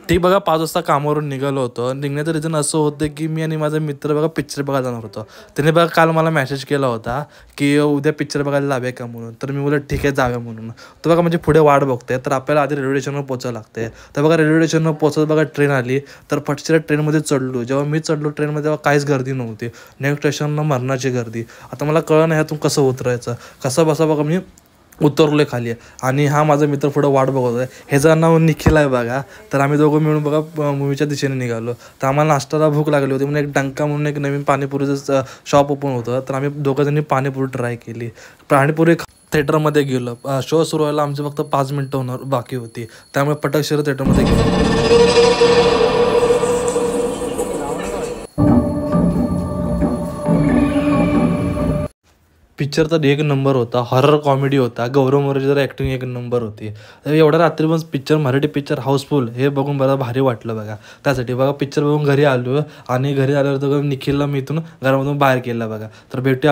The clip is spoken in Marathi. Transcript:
ते बघा 5 वाजता कामावरून निघालो होतो. निघण्याचं रिझन असं होतं की मी आणि माझा मित्र बघा पिक्चर बघायला जाणार होतो. त्याने बघा काल मला मेसेज केला होता की उद्या पिक्चर बघायला जाऊया का म्हणून. तर मी बोललो ठीक आहे जाऊया म्हणून. तर बघा म्हणजे पुढे वाट बघते, तर आपल्याला आधी रेल्वे स्टेशनवर पोचावं लागते. तर बघा रेल्वे स्टेशनवर पोचत बघा ट्रेन आली. तर फटशीला ट्रेनमध्ये चढलो. जेव्हा मी चढलो ट्रेनमध्ये तेव्हा काहीच गर्दी नव्हती. नेक्स्ट स्टेशनला मरणाची गर्दी. आता मला कळलं नाही ह्यातून कसं उतरायचं, कसं बसा बघा मी उतरलोय खाली. आणि हा माझा मित्र पुढं वाट बघत आहे. ह्याचं नाव निखिल आहे बघा. तर आम्ही दोघं मिळून बघा मूवीच्या दिशेने निघालो. तर आम्हाला नाश्त्याला भूक लागली होती म्हणून एक डंका म्हणून एक नवीन पाणीपुरीचं शॉप ओपन होतं. तर आम्ही दोघंजणी पाणीपुरी ट्राय केली. पाणीपुरी थिएटरमध्ये गेलो. शो सुरू व्हायला आमची फक्त 5 मिनटं होणार बाकी होती. त्यामुळे पटकशीर थिएटरमध्ये गेलो. पिक्चर तर एक नंबर होता. हॉरर कॉमेडी होता. गौरव मोरेची जर ॲक्टिंग एक नंबर होती. तर एवढ्या रात्री पण पिक्चर, मराठी पिक्चर हाऊसफुल हे बघून बरं भारी वाटलं बघा. त्यासाठी बघा पिक्चर बघून घरी आलो आणि घरी आल्यावर तर निखिलला मी इथून घरामधून बाहेर केलं बघा. तर भेटूया